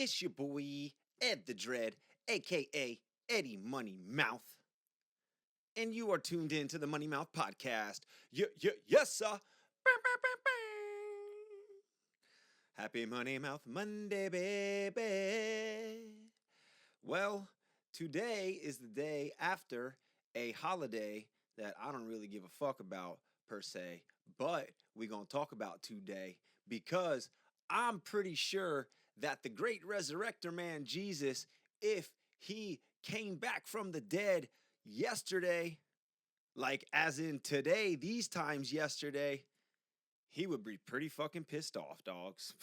It's your boy, Ed the Dread, aka Eddie Money Mouth. And you are tuned in to the Money Mouth Podcast. Yes, sir. Happy Money Mouth Monday, baby. Well, today is the day after a holiday that I don't really give a fuck about per se, but we're going to talk about today because I'm pretty sure that the Great Resurrector man Jesus, if he came back from the dead yesterday, like as in today, these times yesterday, he would be pretty fucking pissed off, dogs.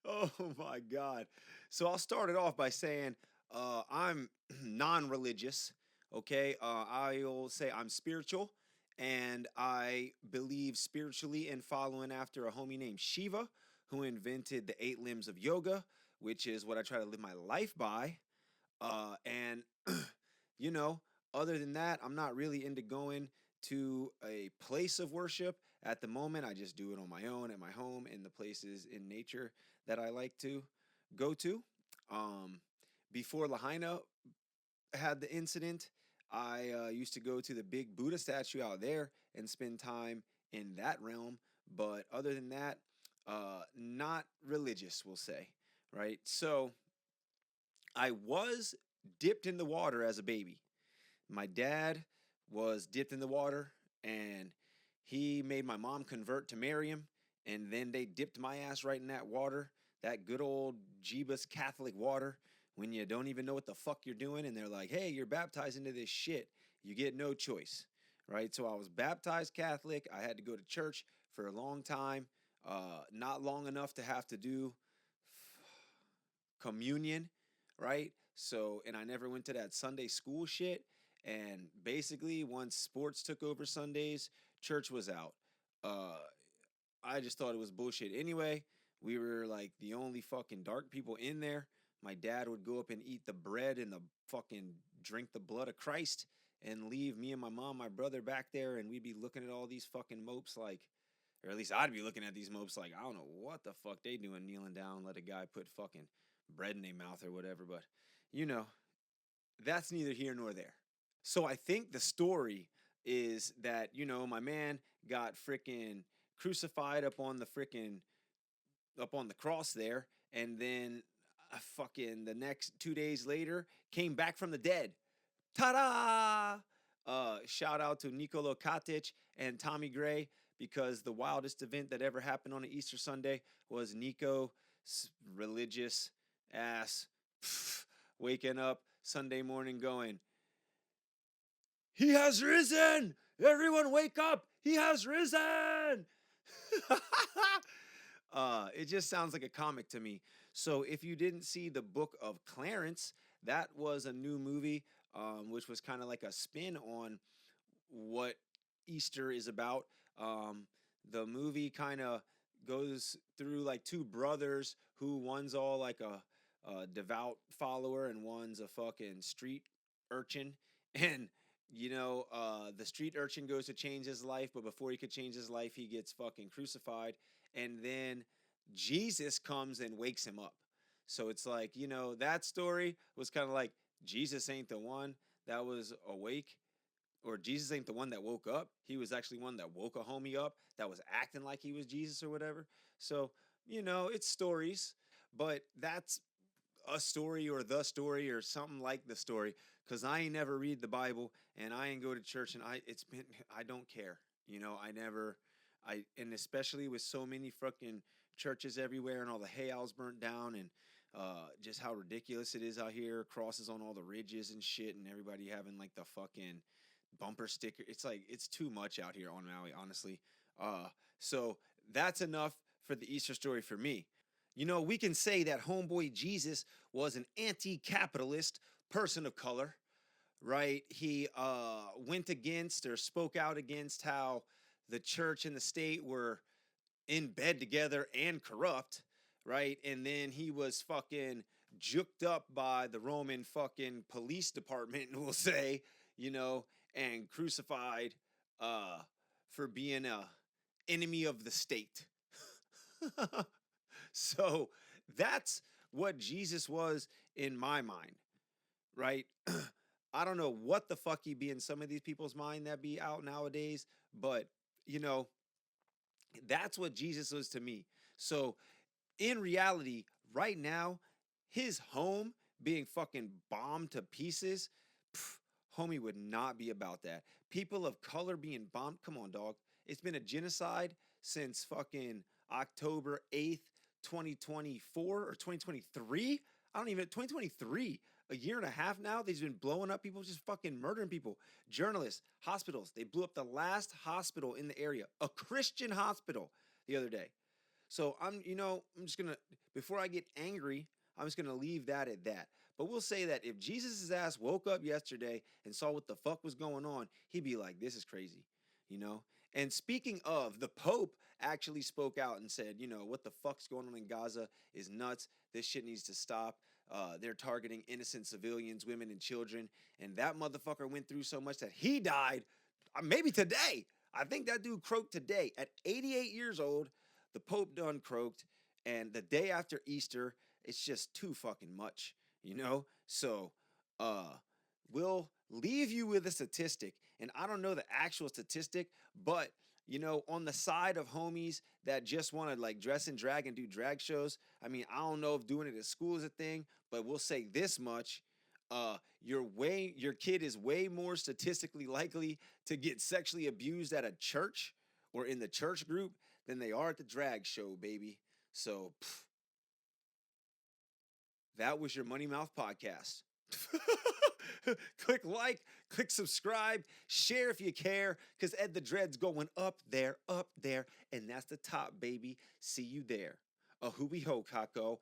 Oh my God. So I'll start it off by saying I'm non religious. Okay. I'll say I'm spiritual and I believe spiritually in following after a homie named Shiva, who invented the 8 limbs of yoga, which is what I try to live my life by. And, you know, other than that, I'm not really into going to a place of worship at the moment. I just do it on my own at my home in the places in nature that I like to go to. Um, Before Lahaina had the incident, I used to go to the big Buddha statue out there and spend time in that realm. But other than that, not religious, we'll say, right? So I was dipped in the water as a baby. My dad was dipped in the water and he made my mom convert to marry him. And then they dipped my ass right in that water, that good old Jeebus Catholic water, when you don't even know what the fuck you're doing. And they're like, hey, you're baptized into this shit. You get no choice, right? So I was baptized Catholic. I had to go to church for a long time, not long enough to have to do communion, right? So, and I never went to that Sunday school shit. And basically, once sports took over Sundays, church was out. Uh, I just thought it was bullshit. Anyway, we were like the only fucking dark people in there. My dad would go up and eat the bread and the fucking drink the blood of Christ and leave me and my mom, my brother back there, and we'd be looking at all these fucking mopes like, or at least I'd be looking at these mopes like, I don't know what the fuck they doing kneeling down, let a guy put fucking bread in their mouth or whatever, but you know, that's neither here nor there. So I think the story is that, my man got freaking crucified up on the cross there, and then fucking the next 2 days later came back from the dead. Ta-da! Shout out to Nikola Katic and Tommy Gray, because the wildest event that ever happened on an Easter Sunday was Nico's religious ass waking up Sunday morning going, he has risen! Everyone wake up! He has risen! It just sounds like a comic to me. So if you didn't see the Book of Clarence, that was a new movie, which was kind of like a spin on what Easter is about. The movie kind of goes through like two brothers who one's all like a devout follower and one's a fucking street urchin. And the street urchin goes to change his life, but before he could change his life, he gets fucking crucified. And then Jesus comes and wakes him up. So it's like, that story was kind of like Jesus ain't the one that was awake, or Jesus ain't the one that woke up. He was actually one that woke a homie up that was acting like he was Jesus or whatever. So, it's stories, but that's a story or the story or something like the story, because I ain't never read the Bible and I ain't go to church, and I don't care. And especially with so many fucking churches everywhere and all the hay owls burnt down, and just how ridiculous it is out here, crosses on all the ridges and shit, and everybody having like the fucking bumper sticker. It's like, it's too much out here on Maui, honestly. So that's enough for the Easter story for me. We can say that homeboy Jesus was an anti-capitalist person of color, right? He went against or spoke out against how the church and the state were in bed together and corrupt, right? And then he was fucking juked up by the Roman fucking police department, we'll say, and crucified for being a enemy of the state. So that's what Jesus was in my mind, right? I don't know what the fuck he be in some of these people's mind that be out nowadays, but you know, that's what Jesus was to me. So in reality, right now, his home being fucking bombed to pieces, pff, homie would not be about that. People of color being bombed, come on, dog. It's been a genocide since fucking October 8th, 2024 or 2023. I don't even, 2023, a year and a half now. They've been blowing up people, just fucking murdering people. Journalists, hospitals. They blew up the last hospital in the area, a Christian hospital, the other day. So I'm just gonna, before I get angry, I'm just gonna leave that at that. But we'll say that if Jesus' ass woke up yesterday and saw what the fuck was going on, he'd be like, this is crazy, you know? And speaking of, the Pope actually spoke out and said, what the fuck's going on in Gaza is nuts. This shit needs to stop. They're targeting innocent civilians, women, and children. And that motherfucker went through so much that he died, maybe today. I think that dude croaked today at 88 years old. The Pope done croaked, and the day after Easter, it's just too fucking much, you know? So, uh, we'll leave you with a statistic, and I don't know the actual statistic, but on the side of homies that just want to like dress in drag and do drag shows, I mean, I don't know if doing it at school is a thing, but we'll say this much. Your kid is way more statistically likely to get sexually abused at a church or in the church group than they are at the drag show, baby. So that was your Money Mouth podcast. Click like, click subscribe, share if you care, because Ed the Dread's going up there, and that's the top, baby. See you there. A hooey ho, Kako.